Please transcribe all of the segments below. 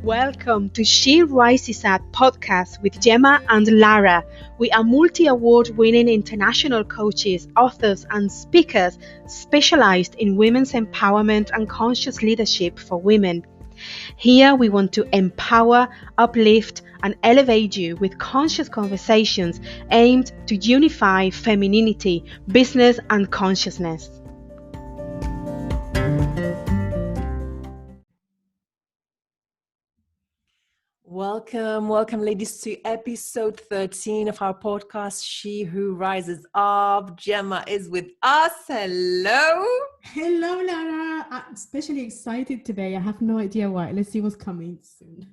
Welcome to She Rises Up podcast with Gemma and Lara. We are multi-award winning international coaches, authors and speakers specialized in women's empowerment and conscious leadership for women. Here we want to empower, uplift and elevate you with conscious conversations aimed to unify femininity, business and consciousness. Welcome, ladies, to episode 13 of our podcast, She Who Rises Up. Gemma is with us. Hello. Hello, Lara. I'm especially excited today. I have no idea why. Let's see what's coming soon.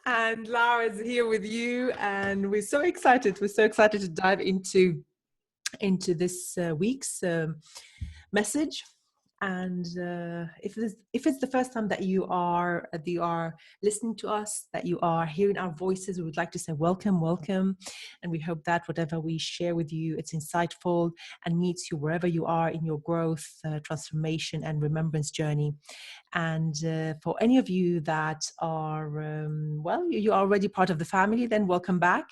And Lara is here with you, and we're so excited. We're so excited to dive into this week's message. And if it's the first time that you are listening to us, that you are hearing our voices, we would like to say welcome, and we hope that whatever we share with you, it's insightful and meets you wherever you are in your growth, transformation, and remembrance journey. And for any of you that are you're already part of the family, then welcome back.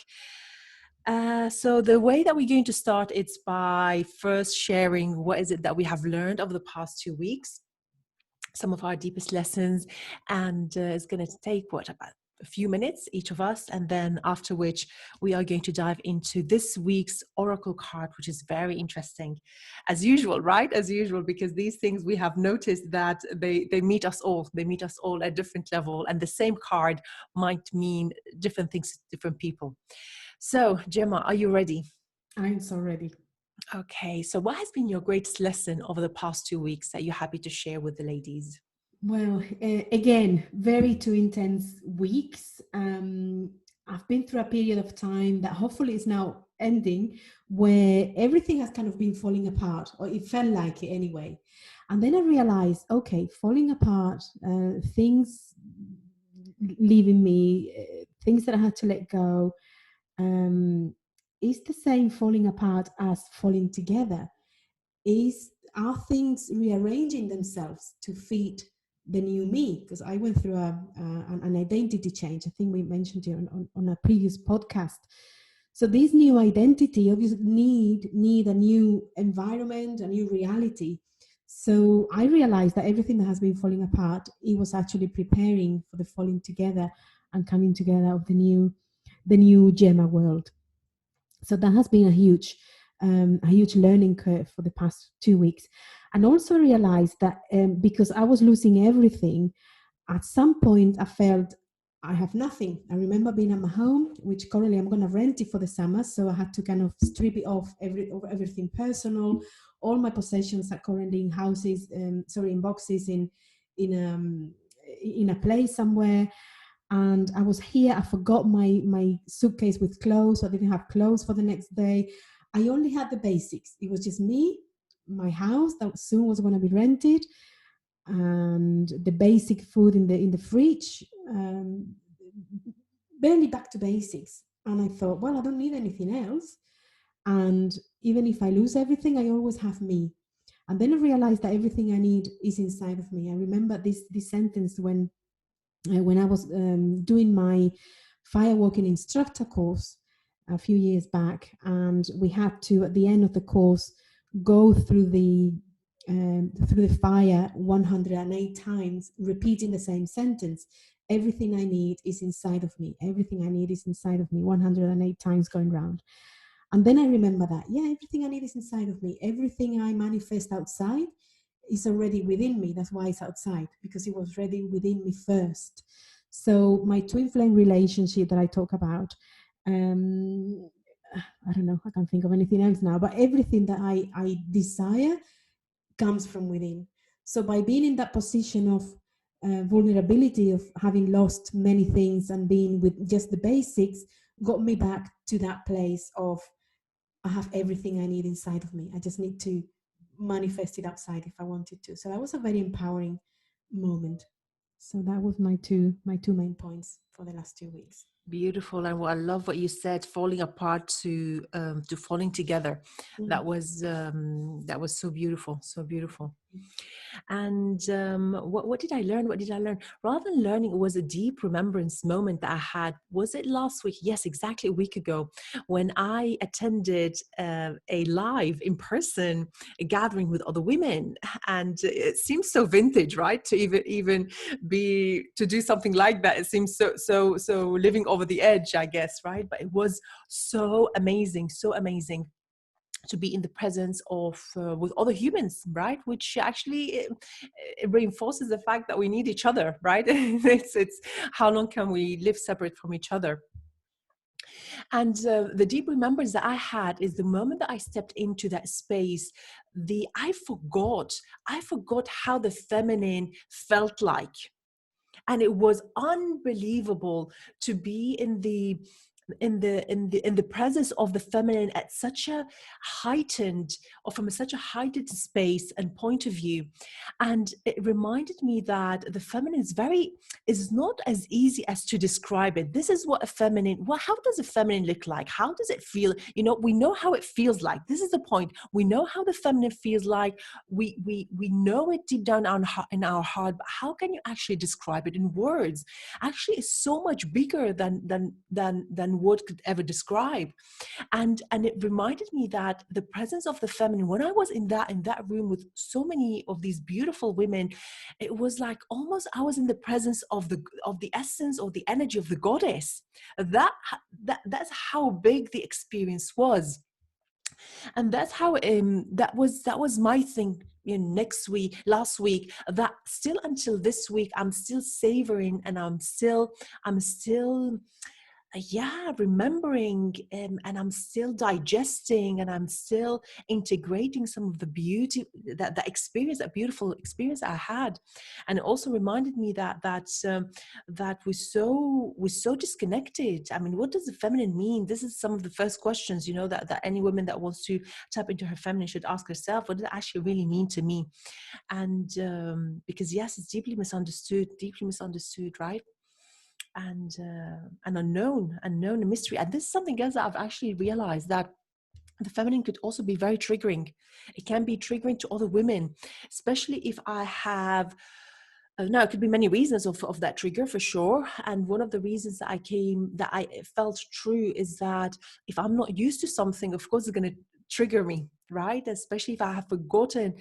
So the way that we're going to start is by first sharing what is it that we have learned over the past 2 weeks, some of our deepest lessons, and it's going to take about a few minutes, each of us, and then after which we are going to dive into this week's oracle card, which is very interesting, as usual, right? As usual, because these things we have noticed that they meet us all. They meet us all at different level, and the same card might mean different things to different people. So, Gemma, are you ready? I'm so ready. Okay, so what has been your greatest lesson over the past 2 weeks that you're happy to share with the ladies? Well, again, very two intense weeks. I've been through a period of time that hopefully is now ending, where everything has kind of been falling apart, or it felt like it anyway. And then I realized, okay, falling apart, things leaving me, things that I had to let go. Is the same falling apart as falling together? Are things rearranging themselves to fit the new me? Because I went through an identity change. I think we mentioned it on a previous podcast. So this new identity obviously need a new environment, a new reality. So I realized that everything that has been falling apart, it was actually preparing for the falling together and coming together of the new Gemma world. So that has been a huge learning curve for the past 2 weeks. And also realized that because I was losing everything, at some point I felt I have nothing. I remember being at my home, which currently I'm going to rent it for the summer. So I had to kind of strip it off, everything personal. All my possessions are currently in houses, in boxes in a place somewhere. And I was here, I forgot my suitcase with clothes. I didn't have clothes for the next day. I only had the basics. It was just me, my house that soon was going to be rented, and the basic food in the fridge, barely back to basics. And I thought, well, I don't need anything else. And even if I lose everything, I always have me. And then I realized that everything I need is inside of me. I remember this sentence when I was doing my firewalking instructor course a few years back, and we had to, at the end of the course, go through the fire 108 times, repeating the same sentence. Everything I need is inside of me. Everything I need is inside of me. 108 times going round. And then I remember that, everything I need is inside of me. Everything I manifest outside is already within me. That's why it's outside, because it was already within me first. So my twin flame relationship that I talk about, I don't know, I can't think of anything else now, but everything that I desire comes from within. So by being in that position of vulnerability, of having lost many things and being with just the basics, got me back to that place of I have everything I need inside of me. I just need to manifest it outside if I wanted to. So that was a very empowering moment. So that was my two main points for the last 2 weeks. Beautiful. And I love what you said, falling apart to falling together. That was so beautiful. So beautiful. And what did I learn? What did I learn? Rather than learning, it was a deep remembrance moment that I had. Was it last week? Yes, exactly a week ago, when I attended a live in person gathering with other women. And it seems so vintage, right? To even be to do something like that. It seems so living over the edge, I guess, right? But it was so amazing to be in the presence of with other humans, right? Which actually it reinforces the fact that we need each other, right? It's how long can we live separate from each other? And the deep remembrance that I had is the moment that I stepped into that space, I forgot how the feminine felt like. And it was unbelievable to be in the presence of the feminine at such a heightened, or from such a heightened space and point of view. And it reminded me that the feminine is not as easy as to describe it. This is what a feminine, how does a feminine look like? How does it feel? We know how it feels like. This is the point. We know how the feminine feels like. We know it deep down in our heart, but how can you actually describe it in words? Actually, it's so much bigger than word could ever describe. And it reminded me that the presence of the feminine, when I was in that room with so many of these beautiful women, it was like almost I was in the presence of the essence or the energy of the goddess. That's how big the experience was. And that's how that was my thing. Last week, that still until this week, I'm still savoring, and I'm still remembering, and I'm still digesting, and I'm still integrating some of the beauty, that beautiful experience I had. And it also reminded me that we're so disconnected. I mean, what does the feminine mean? This is some of the first questions, that any woman that wants to tap into her feminine should ask herself. What does it actually really mean to me? And because yes, it's deeply misunderstood, right? And unknown and mystery. And this is something else that I've actually realized, that the feminine could also be very triggering. It can be triggering to other women, especially if I have now, it could be many reasons of that trigger, for sure. And one of the reasons that I felt true is that if I'm not used to something, of course it's going to trigger me, right? Especially if I have forgotten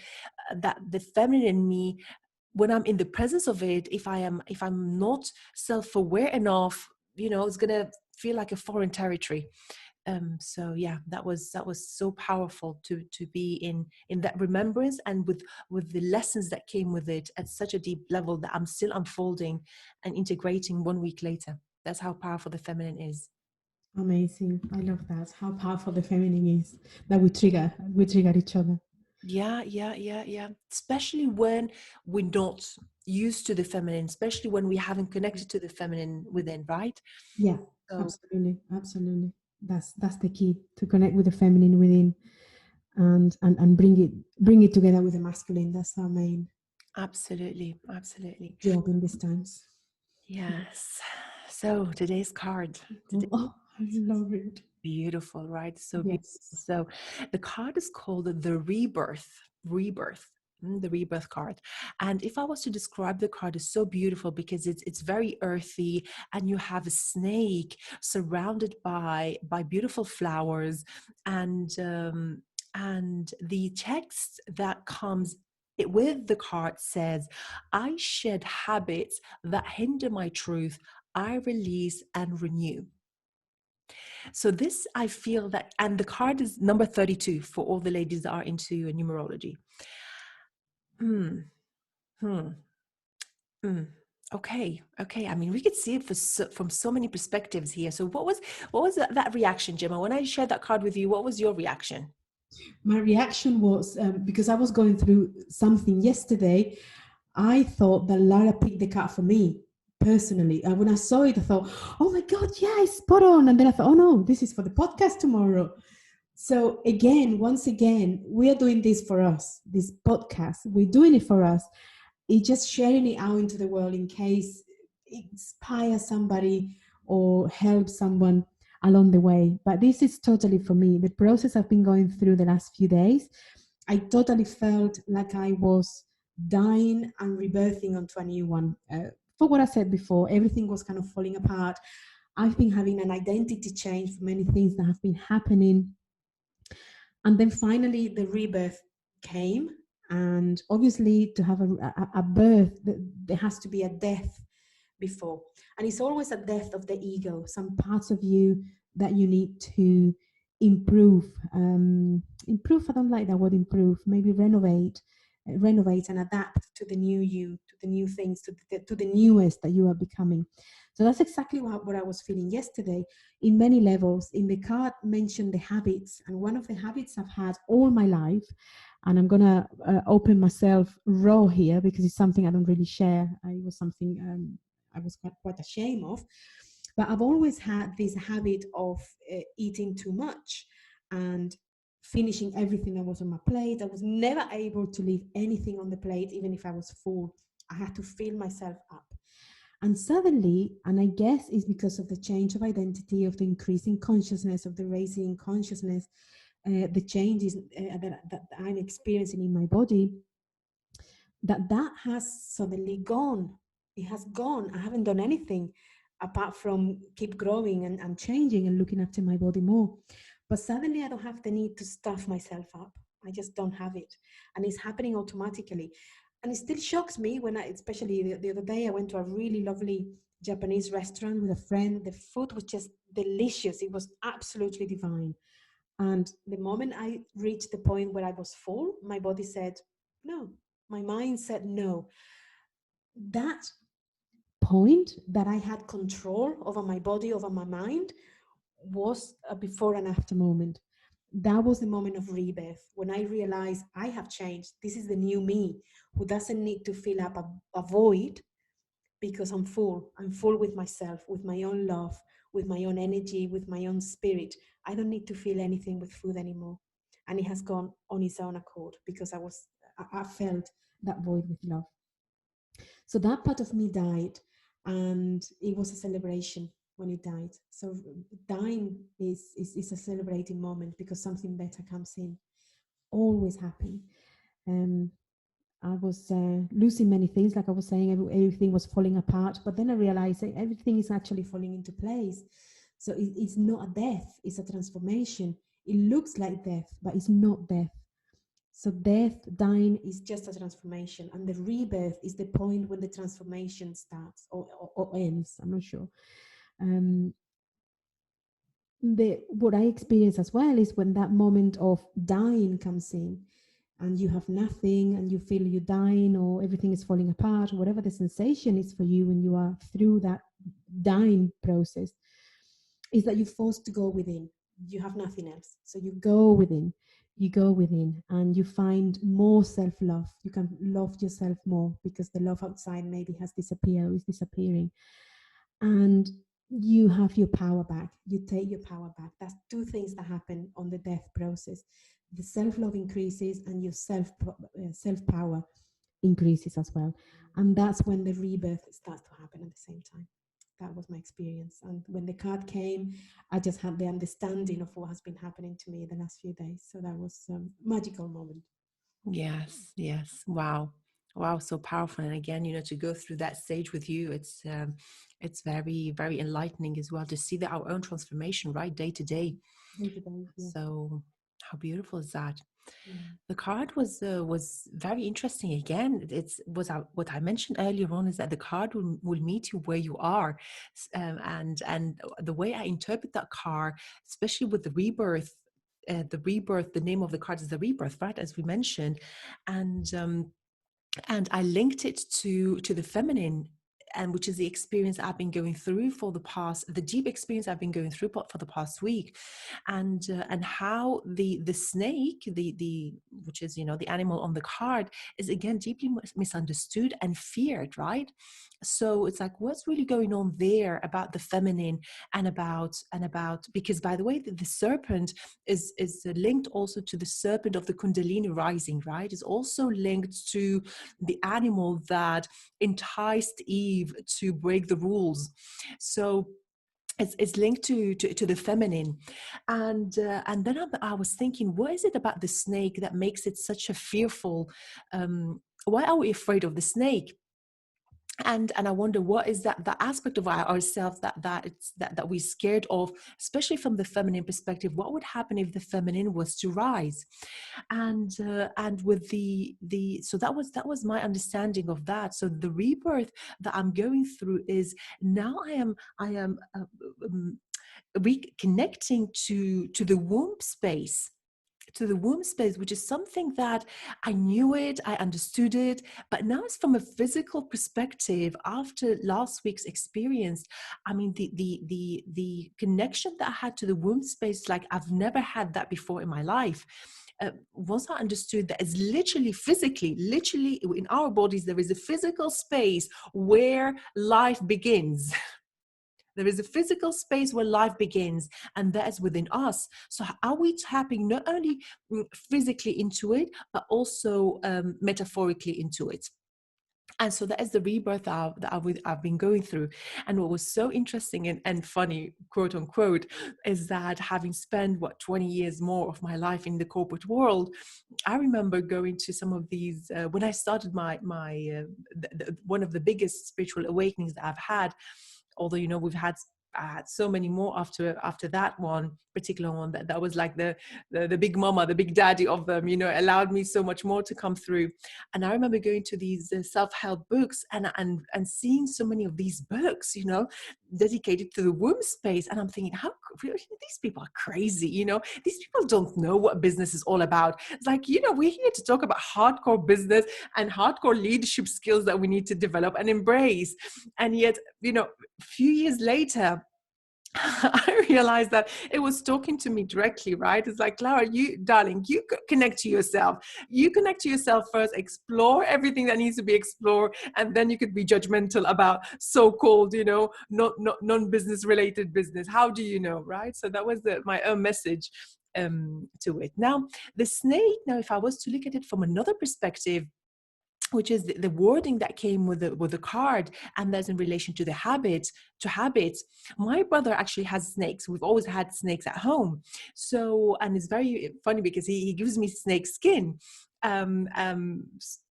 that the feminine in me, when I'm in the presence of it, if I'm not self-aware enough, it's gonna feel like a foreign territory. So yeah, that was so powerful to be in that remembrance, and with the lessons that came with it at such a deep level that I'm still unfolding and integrating 1 week later. That's how powerful the feminine is. Amazing. I love that. How powerful the feminine is, that we trigger each other. Yeah. Especially when we're not used to the feminine, especially when we haven't connected to the feminine within, right? Yeah, So, absolutely. That's the key, to connect with the feminine within, and bring it together with the masculine. That's our main absolutely. job in these times. Yes. So today's card. Oh, I love it. Beautiful, right? So beautiful. Yes. So the card is called the Rebirth. The Rebirth card. And if I was to describe the card, it's so beautiful because it's very earthy, and you have a snake surrounded by beautiful flowers, and the text that comes with the card says, "I shed habits that hinder my truth. I release and renew." So this, I feel that, and the card is number 32 for all the ladies that are into numerology. Okay. I mean, we could see it from so many perspectives here. So what was that reaction, Gemma? When I shared that card with you, what was your reaction? My reaction was, because I was going through something yesterday, I thought that Lara picked the card for me personally. And when I saw it, I thought, oh my God, yeah, it's spot on. And then I thought, oh no, this is for the podcast tomorrow. So once again, we are doing this for us, this podcast. We're doing it for us. It's just sharing it out into the world in case it inspires somebody or helps someone along the way. But this is totally for me. The process I've been going through the last few days, I totally felt like I was dying and rebirthing onto a new one. For what I said before, everything was kind of falling apart. I've been having an identity change for many things that have been happening. And then finally, the rebirth came. And obviously, to have a birth, there has to be a death before. And it's always a death of the ego, some parts of you that you need to improve. Improve, I don't like that word improve, maybe renovate and adapt to the new you, to the new things, to the newest that you are becoming. So that's exactly what I was feeling yesterday in many levels. In the card mentioned the habits, and one of the habits I've had all my life, and I'm gonna open myself raw here because it's something I don't really share. It was something I was quite ashamed of, but I've always had this habit of eating too much and finishing everything that was on my plate. I was never able to leave anything on the plate, even if I was full. I had to fill myself up. And suddenly, and I guess it's because of the change of identity, of the increasing consciousness, of the raising consciousness, the changes that I'm experiencing in my body, that has suddenly gone. It has gone. I haven't done anything apart from keep growing and changing and looking after my body more. But suddenly I don't have the need to stuff myself up. I just don't have it. And it's happening automatically. And it still shocks me when especially the other day, I went to a really lovely Japanese restaurant with a friend. The food was just delicious. It was absolutely divine. And the moment I reached the point where I was full, my body said, no. My mind said no. That point that I had control over my body, over my mind, was a before and after moment. That was the moment of rebirth when I realized I have changed. This is the new me who doesn't need to fill up a void because I'm full. I'm full with myself, with my own love, with my own energy, with my own spirit. I don't need to feel anything with food anymore. And it has gone on its own accord because I felt that void with love. So that part of me died, and it was a celebration when it died. So dying is a celebrating moment because something better comes in. Always happy. I was losing many things, like I was saying, everything was falling apart. But then I realized that everything is actually falling into place. So it's not a death, it's a transformation. It looks like death, but it's not death. So death, dying is just a transformation. And the rebirth is the point when the transformation starts or ends. I'm not sure. What I experience as well is when that moment of dying comes in, and you have nothing and you feel you're dying or everything is falling apart, or whatever the sensation is for you when you are through that dying process, is that you're forced to go within. You have nothing else. So you go within and you find more self-love. You can love yourself more because the love outside maybe has disappeared or is disappearing. And you have your power back. You take your power back. That's two things that happen on the death process. The self-love increases and your self-power increases as well. And that's when the rebirth starts to happen at the same time. That was my experience. And when the card came, I just had the understanding of what has been happening to me the last few days. So that was a magical moment. Yes, yes. Wow. Wow, so powerful. And again, to go through that stage with you, it's very, very enlightening as well to see that our own transformation, right, day to day. Day to day, yeah. So how beautiful is that? Yeah. The card was very interesting. Again, what I mentioned earlier on is that the card will meet you where you are, and the way I interpret that card, especially with the rebirth. The name of the card is the rebirth, right? As we mentioned, and I linked it to the feminine, and which is the experience I've been going through the deep experience I've been going through for the past week, and how the snake, the which is the animal on the card, is again deeply misunderstood and feared, right? So it's like, what's really going on there about the feminine and about because, by the way, the serpent is linked also to the serpent of the Kundalini rising, right? Is also linked to the animal that enticed Eve to break the rules. So it's linked to the feminine, and then I was thinking, what is it about the snake that makes it such a fearful why are we afraid of the snake? And I wonder, what is that aspect of ourselves that we're scared of, especially from the feminine perspective. What would happen if the feminine was to rise? And with the so that was my understanding of that. So the rebirth that I'm going through is, now I am reconnecting to the womb space, which is something that I knew it, I understood it, but now it's from a physical perspective. After last week's experience, I mean, the connection that I had to the womb space, like I've never had that before in my life. Once I understood that it's literally in our bodies, there is a physical space where life begins. There is a physical space where life begins, and that is within us. So are we tapping not only physically into it, but also metaphorically into it? And so that is the rebirth that I've been going through. And what was so interesting and funny, quote unquote, is that having spent 20 years more of my life in the corporate world, I remember going to some of these when I started my one of the biggest spiritual awakenings that I've had. Although, you know, I had so many more after that one particular one, that was like the big mama, the big daddy of them, you know, allowed me so much more to come through. And I remember going to these self-help books and seeing so many of these books, you know, dedicated to the womb space. And I'm thinking, how these people are crazy, you know, these people don't know what business is all about. It's like, you know, we're here to talk about hardcore business and hardcore leadership skills that we need to develop and embrace. And yet, you know, a few years later, I realized that it was talking to me directly, right? It's like, Clara, you, darling, you connect to yourself. You connect to yourself first, explore everything that needs to be explored, and then you could be judgmental about so-called, you know, not non-business related business. How do you know, right? So that was my own message to it. Now, the snake, now, if I was to look at it from another perspective, which is the wording that came with the card, and that's in relation to habits. My brother actually has snakes. We've always had snakes at home. So, and it's very funny because he gives me snake skin.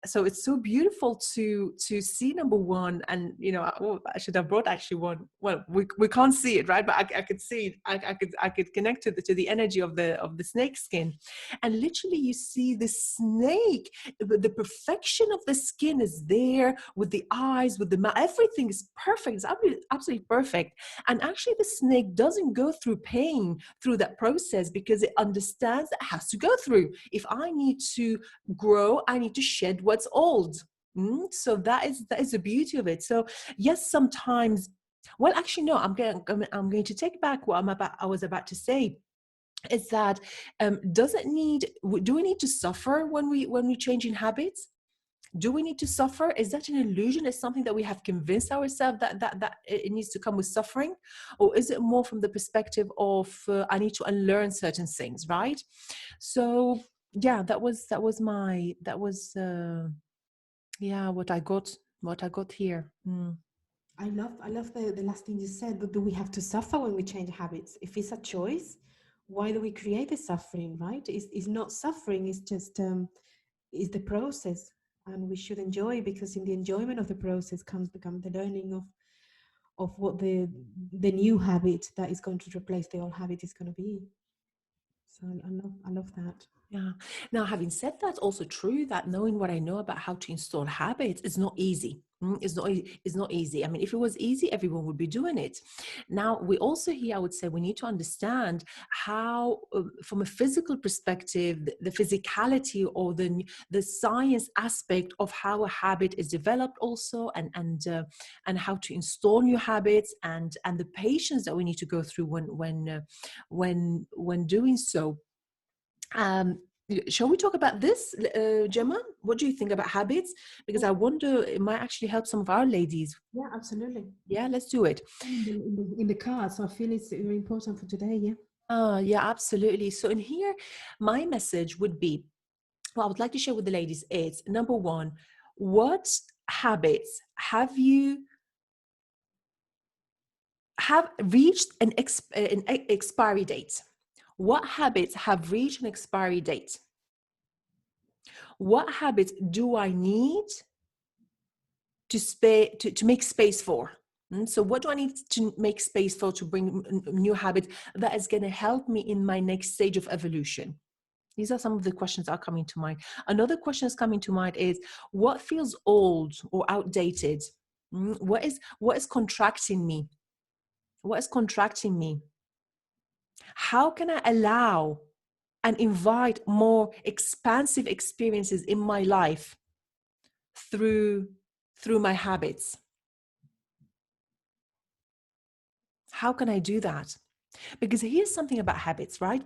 So it's so beautiful to see, number one. And you know, I should have brought actually one. Well, we can't see it, right? But I could see it. I could connect to the energy of the snake skin. And literally you see the snake, the perfection of the skin is there, with the eyes, with the mouth, everything is perfect. It's absolutely perfect. And actually the snake doesn't go through pain through that process, because it understands that it has to go through. If I need to grow, I need to shed what's old. So that is the beauty of it. So yes, sometimes, well, actually no, I'm going to take back what I was about to say. Is that do we need to suffer when we change in habits? Do we need to suffer? Is that an illusion? Is something that we have convinced ourselves that it needs to come with suffering? Or is it more from the perspective of I need to unlearn certain things, right? So yeah, that was what I got here. I love the last thing you said, but do we have to suffer when we change habits? If it's a choice, why do we create the suffering, right? It's not suffering, it's just is the process, and we should enjoy, because in the enjoyment of the process comes the learning of what the new habit that is going to replace the old habit is going to be. So I love that. Yeah. Now, having said that, also true that knowing what I know about how to install habits is not easy. It's not easy. I mean, if it was easy, everyone would be doing it. Now, we also here, I would say, we need to understand how, from a physical perspective, the physicality or the science aspect of how a habit is developed, also, and how to install new habits, and the patience that we need to go through when doing so. Shall we talk about this, Gemma? What do you think about habits? Because I wonder, it might actually help some of our ladies. Yeah, absolutely. Yeah, let's do it. In the car, so I feel it's very important for today. Yeah. Yeah, absolutely. So in here, my message would be, what I would like to share with the ladies is, number one, what habits have reached an expiry date? What habits have reached an expiry date? What habits do I need to make space for? So what do I need to make space for to bring new habits that is going to help me in my next stage of evolution? These are some of the questions that are coming to mind. Another question that's coming to mind is, what feels old or outdated? What is contracting me? What is contracting me? How can I allow and invite more expansive experiences in my life through my habits? How can I do that? Because here's something about habits, right?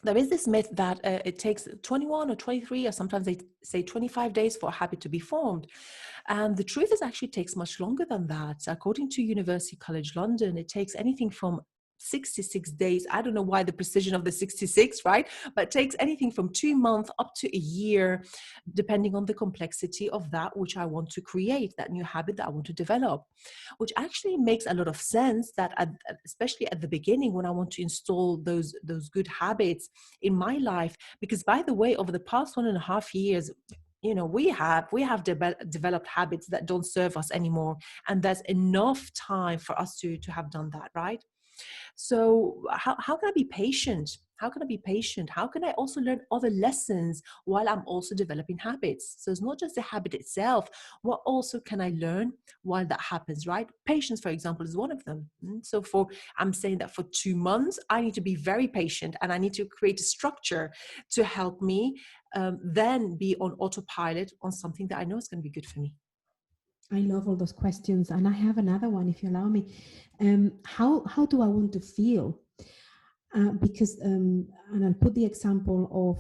There is this myth that it takes 21 or 23, or sometimes they say 25 days for a habit to be formed. And the truth is, actually takes much longer than that. According to University College London, it takes anything from 66 days. I don't know why the precision of the 66, right? But it takes anything from 2 months up to a year, depending on the complexity of that which I want to create, that new habit that I want to develop, which actually makes a lot of sense that especially at the beginning, when I want to install those good habits in my life. Because by the way, over the past 1.5 years, we have developed habits that don't serve us anymore, and there's enough time for us to have done that, right? So how can I be patient? How can I be patient? How can I also learn other lessons while I'm also developing habits? So it's not just the habit itself. What also can I learn while that happens, right? Patience, for example, is one of them. So I'm saying that for 2 months, I need to be very patient, and I need to create a structure to help me then be on autopilot on something that I know is going to be good for me. I love all those questions, and I have another one, if you allow me. How do I want to feel? Because and I'll put the example of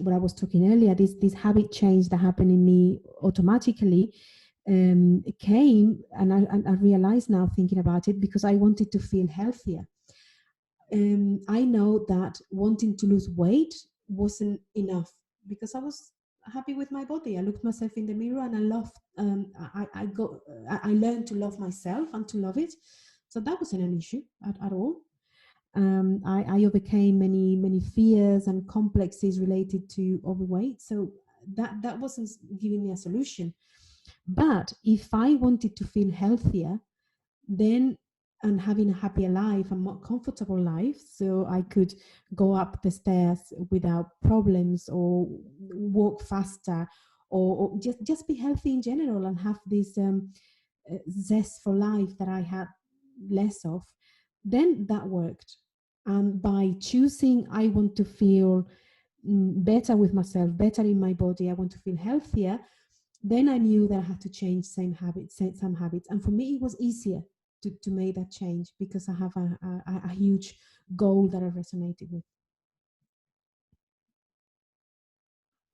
what I was talking earlier. This habit change that happened in me automatically it came, and I realize now, thinking about it, because I wanted to feel healthier. I know that wanting to lose weight wasn't enough, because I was happy with my body. I looked myself in the mirror and I loved. I learned to love myself and to love it. So that wasn't an issue at all. I overcame many fears and complexes related to overweight. So that wasn't giving me a solution. But if I wanted to feel healthier, then, and having a happier life, a more comfortable life, so I could go up the stairs without problems, or walk faster, or just be healthy in general, and have this zest for life that I had less of, then that worked. And by choosing, I want to feel better with myself, better in my body, I want to feel healthier, then I knew that I had to change some habits. And for me, it was easier to make that change, because I have a huge goal that I resonated with.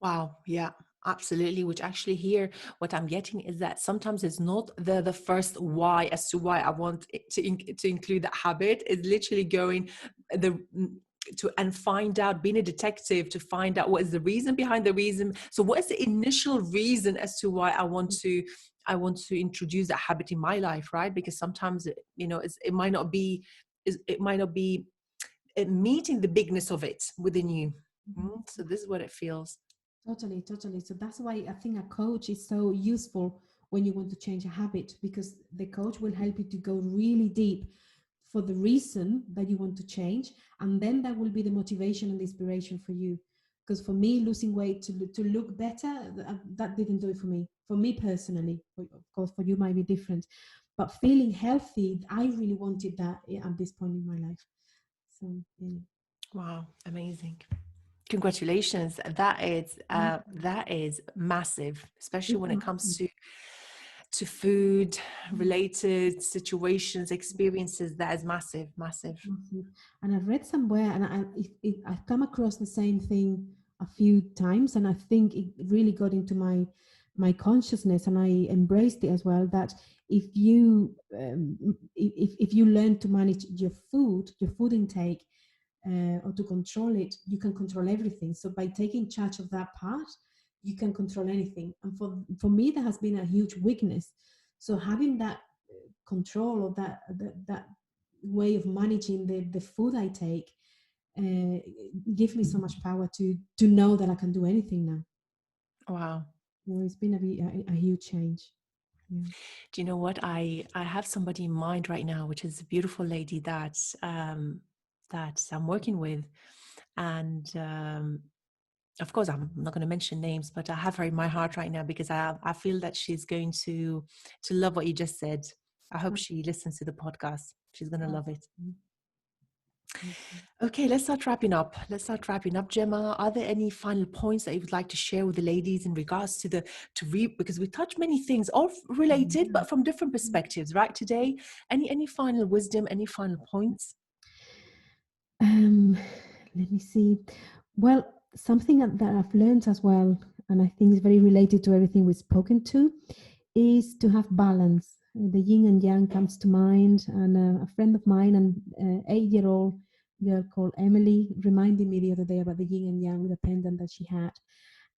Wow. Yeah, absolutely. Which actually here, what I'm getting is that sometimes it's not the first why as to why I want it to include that habit. It's literally going to and find out, being a detective, to find out what is the reason behind the reason. So what is the initial reason as to why I want to introduce that habit in my life, right? Because sometimes it might not be meeting the bigness of it within you. So this is what it feels. Totally. So that's why I think a coach is so useful when you want to change a habit, because the coach will help you to go really deep for the reason that you want to change, and then that will be the motivation and the inspiration for you. Because for me, losing weight to look better, that didn't do it for me personally. Of course, for you might be different, but feeling healthy, I really wanted that at this point in my life. So yeah. Wow, amazing. Congratulations. That is massive, especially when it comes to food related situations, experiences. That is massive. And I've read somewhere, and I've come across the same thing a few times, and I think it really got into my consciousness, and I embraced it as well. That if you learn to manage your food intake, or to control it, you can control everything. So by taking charge of that part, you can control anything. And for me, that has been a huge weakness. So having that control, or that way of managing the food I take, give me so much power to know that I can do anything now. Wow. It's been a huge change. Yeah. Do you know what? I have somebody in mind right now, which is a beautiful lady that I'm working with, and of course I'm not going to mention names, but I have her in my heart right now because I feel that she's going to love what you just said. I hope she listens to the podcast. She's going to love it. Okay, let's start wrapping up. Gemma, are there any final points that you would like to share with the ladies in regards to because we touched many things, all related, but from different perspectives, right? Today, any final wisdom, any final points? Let me see. Well, something that I've learned as well, and I think is very related to everything we've spoken to, is to have balance. The yin and yang comes to mind, and a friend of mine, an 8-year-old girl called Emily, reminded me the other day about the yin and yang with a pendant that she had.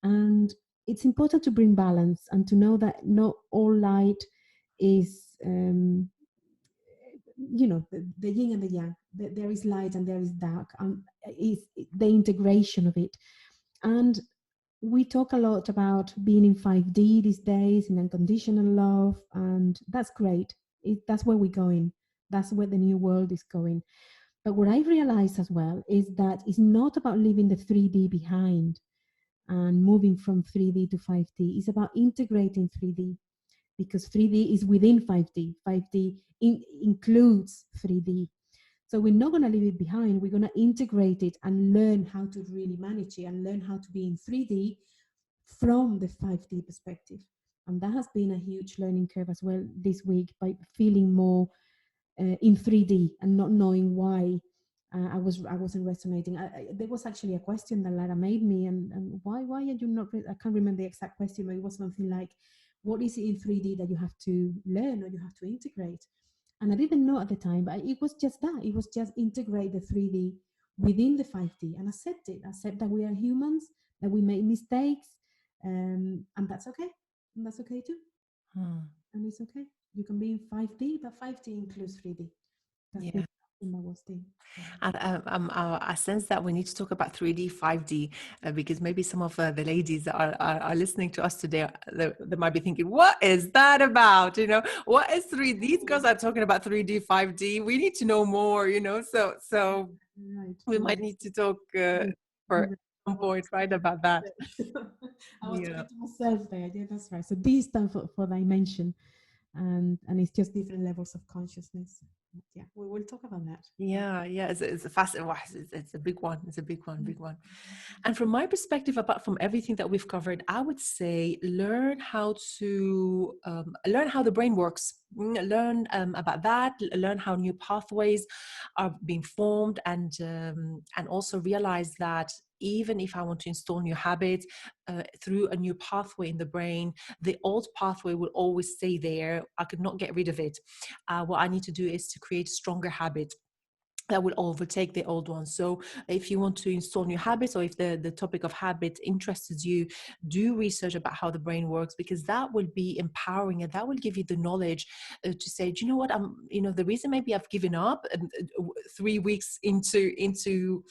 And it's important to bring balance and to know that not all light is the yin and the yang. There is light and there is dark, and is the integration of it. And we talk a lot about being in 5D these days, in unconditional love, and that's great. That's where we're going. That's where the new world is going. But what I realized as well is that it's not about leaving the 3D behind and moving from 3D to 5D. It's about integrating 3D, because 3D is within 5D. 5D includes 3D. So we're not going to leave it behind. We're going to integrate it and learn how to really manage it and learn how to be in 3D from the 5D perspective. And that has been a huge learning curve as well this week, by feeling more in 3D and not knowing why I wasn't resonating. There was actually a question that Lara made me, and why are you not? I can't remember the exact question, but it was something like, "What is it in 3D that you have to learn or you have to integrate?" And I didn't know at the time, but it was just that. It was just integrate the 3D within the 5D, and accept it. Accept that we are humans, that we make mistakes, and that's okay. And that's okay too. And it's okay. You can be in 5D, but 5D includes 3D. That's the thing that was the. And I sense that we need to talk about 3D, 5D, because maybe some of the ladies that are listening to us today, they might be thinking, what is that about? What is 3D? These girls are talking about 3D, 5D. We need to know more, so we might need to talk for some point, right, about that. I was talking to myself there. Yeah, that's right. So D stands for dimension. And it's just different levels of consciousness. Yeah, we will talk about that. It's a fascinating. It's a big one. It's a big one. And from my perspective, apart from everything that we've covered, I would say learn how the brain works. Learn about that. Learn how new pathways are being formed, and also realize that even if I want to install new habits through a new pathway in the brain, the old pathway will always stay there. I could not get rid of it. What I need to do is to create stronger habits that will overtake the old ones. So if you want to install new habits, or if the topic of habit interests you, do research about how the brain works, because that will be empowering, and that will give you the knowledge to say, do you know what, the reason maybe I've given up 3 weeks into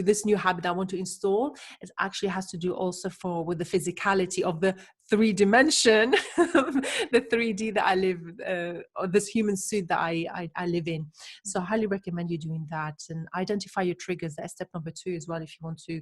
this new habit I want to install, it actually has to do also with the physicality of the 3D, the 3D that I live, or this human suit that I live in. So I highly recommend you doing that, and identify your triggers. That's step number 2 as well, if you want to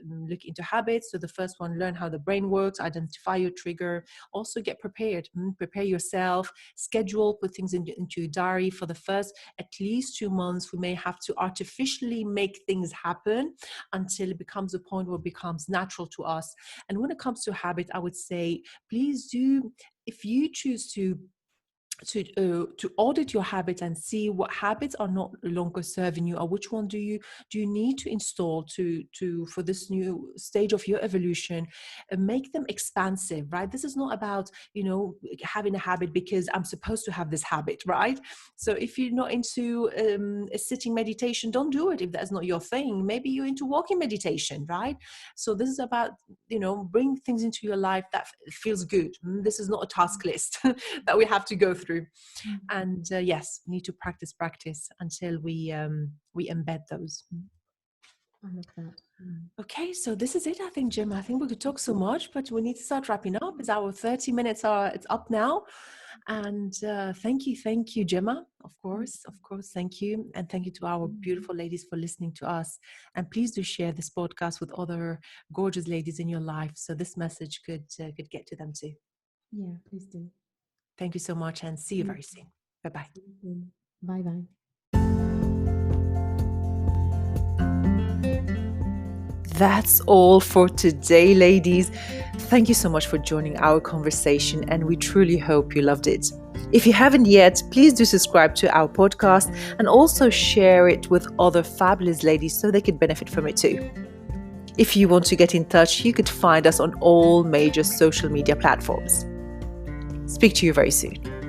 look into habits. So the first one, learn how the brain works, identify your trigger, also get prepared. Prepare yourself, schedule, put things into your diary. For the first at least 2 months, we may have to artificially make things happen until it becomes a point where it becomes natural to us. And when it comes to habit, I would say, please do, if you choose to audit your habits and see what habits are not longer serving you, or which one do you need to install for this new stage of your evolution, and make them expansive, right? This is not about having a habit because I'm supposed to have this habit, right? So if you're not into a sitting meditation, don't do it. If that's not your thing, maybe you're into walking meditation, right? So this is about bring things into your life that feels good. This is not a task list that we have to go through. true. And yes, we need to practice until we embed those. I love that. Okay, so this is it, I think, Jim. I think we could talk so much, but we need to start wrapping up. It's our 30 minutes it's up now. And thank you, Gemma. Of course, thank you. And thank you to our beautiful ladies for listening to us. And please do share this podcast with other gorgeous ladies in your life, so this message could get to them too. Yeah, please do. Thank you so much, and see you very soon. Bye-bye. Bye-bye. That's all for today, ladies. Thank you so much for joining our conversation, and we truly hope you loved it. If you haven't yet, please do subscribe to our podcast and also share it with other fabulous ladies so they could benefit from it too. If you want to get in touch, you could find us on all major social media platforms. Speak to you very soon.